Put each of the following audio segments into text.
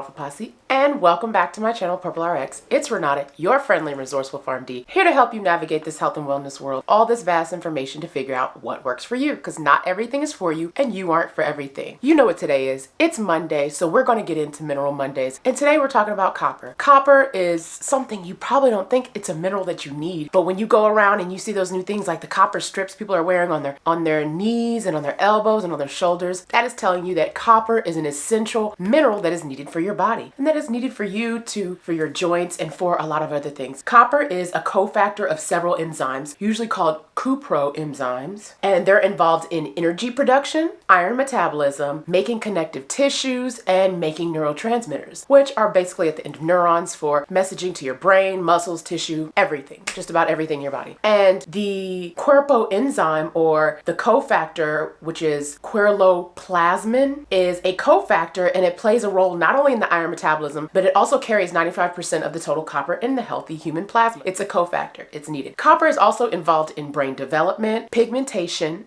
Powerful Posse, and welcome back to my channel, Purple RX. It's Renata, your friendly and resourceful PharmD, here to help you navigate this health and wellness world, all this vast information to figure out what works for you, because not everything is for you, and you aren't for everything. You know what today is. It's Monday, so we're going to get into Mineral Mondays, and today we're talking about copper. Copper is something you probably don't think it's a mineral that you need, but when you go around and you see those new things like the copper strips people are wearing on their knees and on their elbows and on their shoulders, that is telling you that copper is an essential mineral that is needed for your body and that is needed for you for your joints and for a lot of other things. Copper is a cofactor of several enzymes, usually called coproenzymes, and they're involved in energy production, iron metabolism, making connective tissues, and making neurotransmitters, which are basically at the end of neurons for messaging to your brain, muscles, tissue, everything, just about everything in your body. And the coproenzyme, or the cofactor, which is queruloplasmin, is a cofactor, and it plays a role not only in the iron metabolism, but it also carries 95% of the total copper in the healthy human plasma. It's a cofactor. It's needed. Copper is also involved in brain development, pigmentation,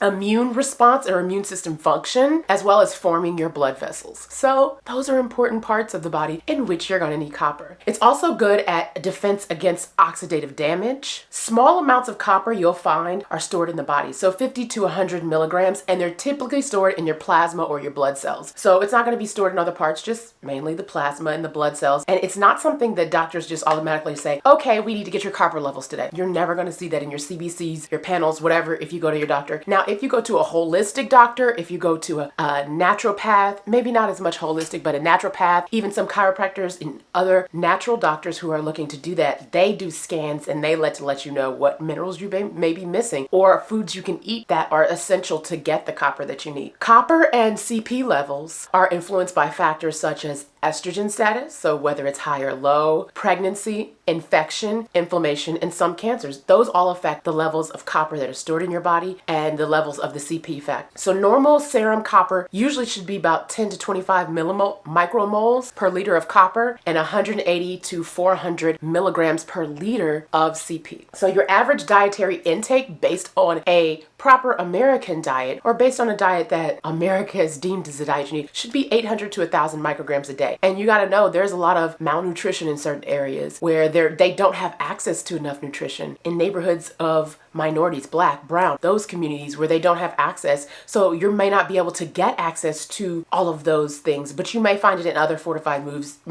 immune response or immune system function, as well as forming your blood vessels. So those are important parts of the body in which you're going to need copper. It's also good at defense against oxidative damage. Small amounts of copper you'll find are stored in the body. So 50 to 100 milligrams, and they're typically stored in your plasma or your blood cells. So it's not going to be stored in other parts, just mainly the plasma and the blood cells. And it's not something that doctors just automatically say, okay, we need to get your copper levels today. You're never going to see that in your CBCs, your panels, whatever, if you go to your doctor. Now, if you go to a holistic doctor, if you go to a naturopath, maybe not as much holistic, but a naturopath, even some chiropractors and other natural doctors who are looking to do that, they do scans and they let you know what minerals you may be missing or foods you can eat that are essential to get the copper that you need. Copper and CP levels are influenced by factors such as estrogen status, so whether it's high or low, pregnancy, infection, inflammation, and some cancers. Those all affect the levels of copper that are stored in your body and the levels of the CP factor. So normal serum copper usually should be about 10 to 25 micromoles per liter of copper and 180 to 400 milligrams per liter of CP. So your average dietary intake based on a proper American diet, or based on a diet that America has deemed as a diet you need, should be 800 to 1,000 micrograms a day. And you got to know there's a lot of malnutrition in certain areas where they don't have access to enough nutrition. In neighborhoods of minorities, black, brown, those communities where they don't have access. So you may not be able to get access to all of those things, but you may find it in other fortified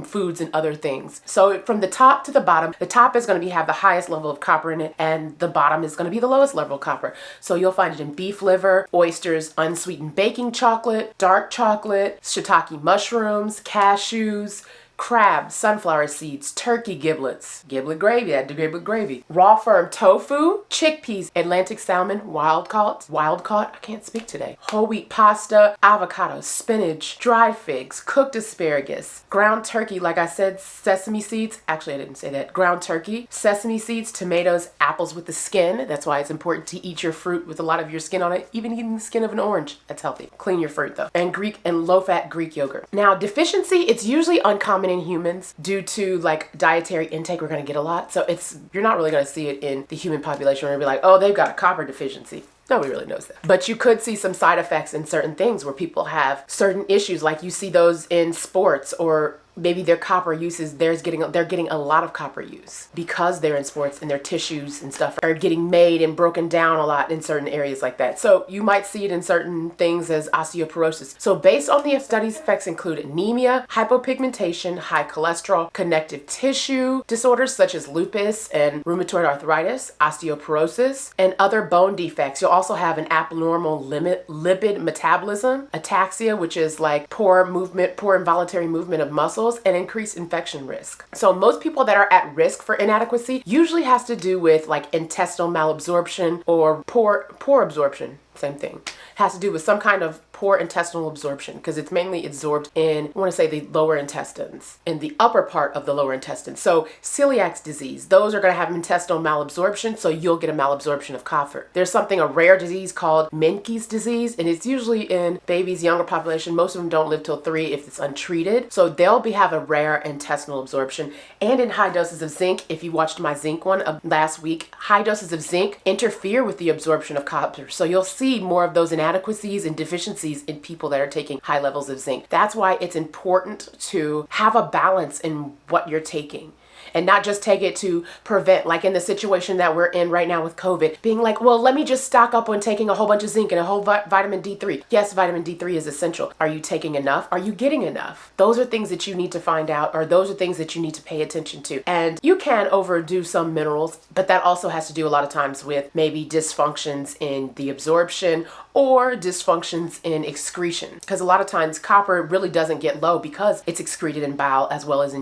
foods and other things. So from the top to the bottom, the top is going to have the highest level of copper in it, and the bottom is going to be the lowest level of copper. So you'll find it in beef liver, oysters, unsweetened baking chocolate, dark chocolate, shiitake mushrooms, cashews, crab, sunflower seeds, turkey giblets, giblet gravy, add to giblet gravy, raw firm tofu, chickpeas, Atlantic salmon, wild caught, I can't speak today, whole wheat pasta, avocado, spinach, dried figs, cooked asparagus, ground turkey, like I said, sesame seeds, actually I didn't say that, ground turkey, sesame seeds, tomatoes, apples with the skin, that's why it's important to eat your fruit with a lot of your skin on it, even eating the skin of an orange, that's healthy. Clean your fruit though. And low-fat Greek yogurt. Now, deficiency, it's usually uncommon in humans due to like dietary intake. We're going to get a lot, so you're not really going to see it in the human population. We're going to be like, oh, they've got a copper deficiency. Nobody really knows that. But you could see some side effects in certain things where people have certain issues, like you see those in sports, or maybe their copper uses, they're getting a lot of copper use because they're in sports and their tissues and stuff are getting made and broken down a lot in certain areas like that. So you might see it in certain things as osteoporosis. So based on the studies, effects include anemia, hypopigmentation, high cholesterol, connective tissue disorders such as lupus and rheumatoid arthritis, osteoporosis, and other bone defects. You'll also have an abnormal lipid metabolism, ataxia, which is like poor involuntary movement of muscles, and increased infection risk. So most people that are at risk for inadequacy usually has to do with like intestinal malabsorption or poor absorption. Same thing. Has to do with some kind of poor intestinal absorption, because it's mainly absorbed in, I want to say, the lower intestines, in the upper part of the lower intestine. So celiac disease, those are going to have intestinal malabsorption, so you'll get a malabsorption of copper. There's a rare disease called Menkes disease, and it's usually in babies, younger population. Most of them don't live till 3 if it's untreated. So they'll have a rare intestinal absorption. And in high doses of zinc, if you watched my zinc one of last week, high doses of zinc interfere with the absorption of copper. So you'll see see more of those inadequacies and deficiencies in people that are taking high levels of zinc. That's why it's important to have a balance in what you're taking. And not just take it to prevent, like in the situation that we're in right now with COVID, being like, well, let me just stock up on taking a whole bunch of zinc and a whole vitamin D3. Yes, vitamin D3 is essential. Are you taking enough? Are you getting enough? Those are things that you need to find out, or those are things that you need to pay attention to. And you can overdo some minerals, but that also has to do a lot of times with maybe dysfunctions in the absorption or dysfunctions in excretion. Because a lot of times copper really doesn't get low because it's excreted in bile as well as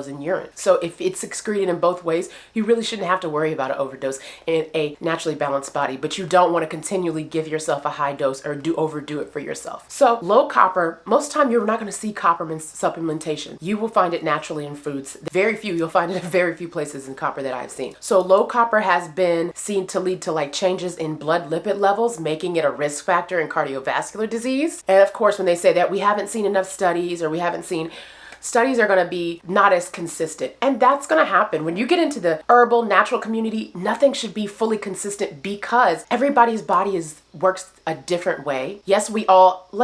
in urine. So if it's excreted in both ways, you really shouldn't have to worry about an overdose in a naturally balanced body, but you don't want to continually give yourself a high dose or overdo it for yourself. So low copper, most time you're not going to see copper supplementation. You will find it naturally in foods. You'll find it in very few places in copper that I've seen. So low copper has been seen to lead to like changes in blood lipid levels, making it a risk factor in cardiovascular disease. And of course, when they say that, we haven't seen enough studies, or we haven't seen studies are going to be not as consistent. And that's going to happen. When you get into the herbal natural community, nothing should be fully consistent because everybody's body works a different way. Yes, let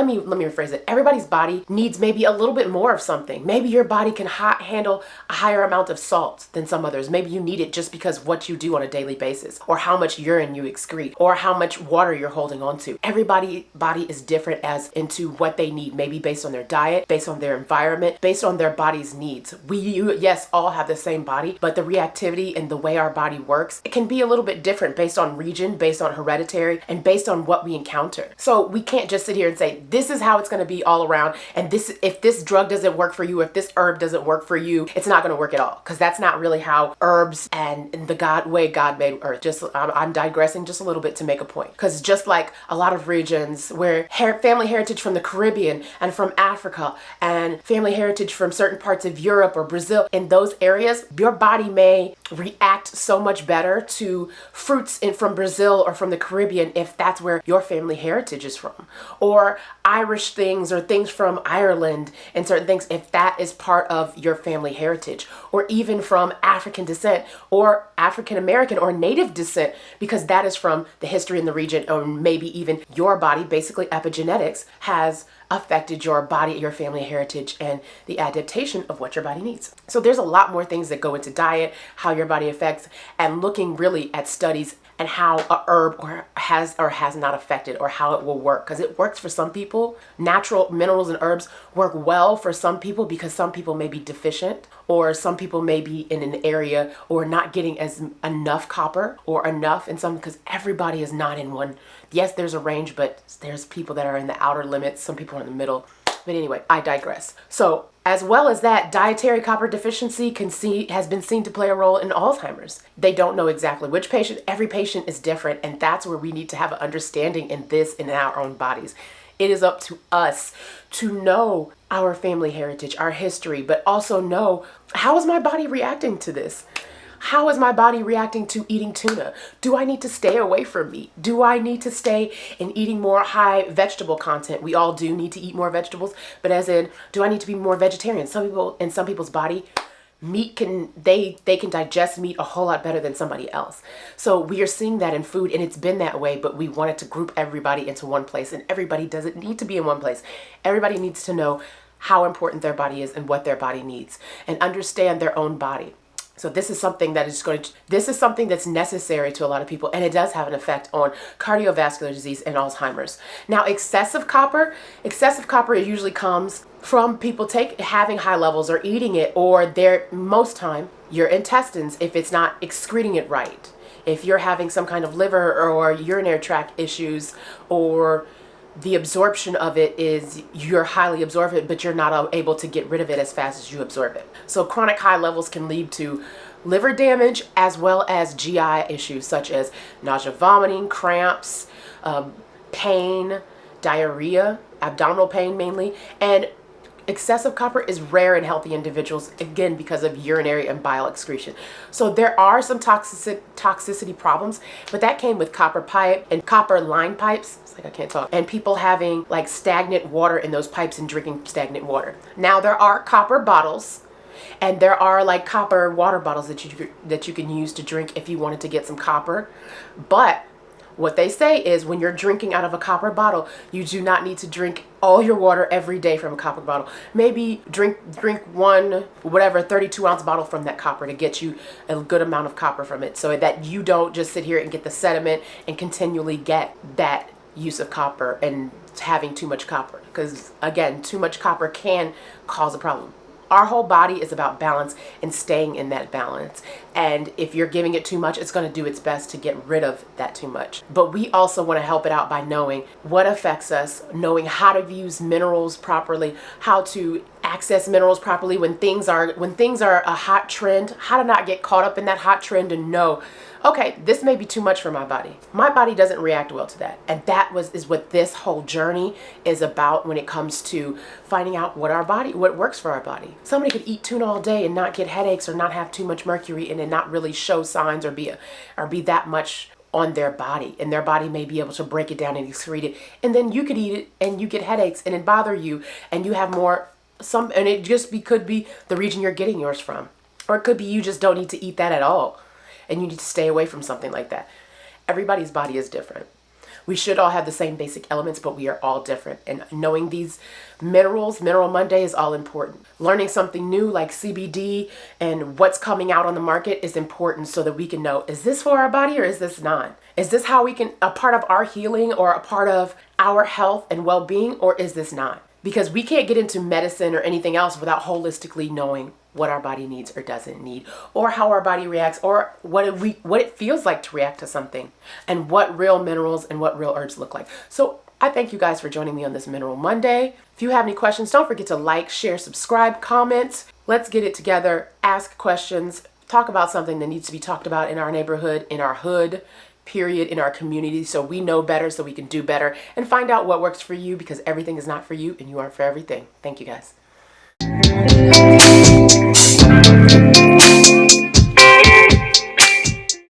me rephrase it. Everybody's body needs maybe a little bit more of something. Maybe your body can handle a higher amount of salt than some others. Maybe you need it just because of what you do on a daily basis, or how much urine you excrete, or how much water you're holding on to. Everybody's body is different as into what they need, maybe based on their diet, based on their environment, based on their body's needs. Yes, all have the same body, but the reactivity and the way our body works, it can be a little bit different based on region, based on hereditary, and based on what we encounter. So we can't just sit here and say, this is how it's going to be all around. And if this drug doesn't work for you, if this herb doesn't work for you, it's not going to work at all. Because that's not really how herbs and the way God made earth. I'm digressing just a little bit to make a point. Because just like a lot of regions where family heritage from the Caribbean and from Africa and family heritage from certain parts of Europe or Brazil, in those areas, your body may react so much better to fruits from Brazil or from the Caribbean if that's where your family heritage is from, or Irish things or things from Ireland and certain things if that is part of your family heritage, or even from African descent or African American or Native descent, because that is from the history in the region, or maybe even your body, basically epigenetics has affected your body, your family heritage, and the adaptation of what your body needs. So there's a lot more things that go into diet, how your body affects, and looking really at studies and how a herb has not affected, or how it will work. Because it works for some people. Natural minerals and herbs work well for some people because some people may be deficient, or some people may be in an area or not getting enough copper or enough in some, because everybody is not in one. Yes, there's a range, but there's people that are in the outer limits. Some people are in the middle. But anyway, I digress. So as well as that, dietary copper deficiency has been seen to play a role in Alzheimer's. They don't know exactly which patient. Every patient is different, and that's where we need to have an understanding in our own bodies. It is up to us to know our family heritage, our history, but also know, how is my body reacting to this? How is my body reacting to eating tuna? Do I need to stay away from meat? Do I need to stay in eating more high vegetable content? We all do need to eat more vegetables, but as in, do I need to be more vegetarian? Some people's body, meat they can digest meat a whole lot better than somebody else. So we are seeing that in food, and it's been that way, but we wanted to group everybody into one place, and everybody doesn't need to be in one place. Everybody needs to know how important their body is and what their body needs, and understand their own body. So this is something that's necessary to a lot of people, and it does have an effect on cardiovascular disease and Alzheimer's. Now, excessive copper usually comes from people having high levels or eating it, or most time your intestines, if it's not excreting it right. If you're having some kind of liver or urinary tract issues, or the absorption of it is, you're highly absorbent, but you're not able to get rid of it as fast as you absorb it. So chronic high levels can lead to liver damage as well as GI issues such as nausea, vomiting, cramps, pain, diarrhea, abdominal pain mainly, and excessive copper is rare in healthy individuals, again, because of urinary and bile excretion. So there are some toxicity problems, but that came with copper pipe and copper line pipes. It's like I can't talk. And people having like stagnant water in those pipes and drinking stagnant water. Now there are copper bottles, and there are like copper water bottles that you can use to drink if you wanted to get some copper. But What they say is when you're drinking out of a copper bottle, you do not need to drink all your water every day from a copper bottle. Maybe drink one, whatever, 32-ounce bottle from that copper to get you a good amount of copper from it, so that you don't just sit here and get the sediment and continually get that use of copper and having too much copper. Because again, too much copper can cause a problem. Our whole body is about balance and staying in that balance. And if you're giving it too much, it's going to do its best to get rid of that too much. But we also want to help it out by knowing what affects us, knowing how to use minerals properly, how to access minerals properly when things are a hot trend, how to not get caught up in that hot trend and know, okay, this may be too much for my body. My body doesn't react well to that. And that is what this whole journey is about when it comes to finding out what works for our body. Somebody could eat tuna all day and not get headaches or not have too much mercury and then not really show signs or be that much on their body, and their body may be able to break it down and excrete it. And then you could eat it and you get headaches and it bother you and you have and it just could be the region you're getting yours from. Or it could be you just don't need to eat that at all and you need to stay away from something like that. Everybody's body is different. We should all have the same basic elements, but we are all different. And knowing these minerals, Mineral Monday, is all important. Learning something new like CBD and what's coming out on the market is important so that we can know, is this for our body or is this not? Is this how we can, a part of our healing or a part of our health and well-being, or is this not? Because we can't get into medicine or anything else without holistically knowing what our body needs or doesn't need, or how our body reacts, or what it feels like to react to something, and what real minerals and what real herbs look like. So I thank you guys for joining me on this Mineral Monday. If you have any questions, don't forget to like, share, subscribe, comment. Let's get it together, ask questions, talk about something that needs to be talked about in our neighborhood, in our hood, period, in our community, so we know better, so we can do better and find out what works for you, because everything is not for you and you aren't for everything. Thank you guys.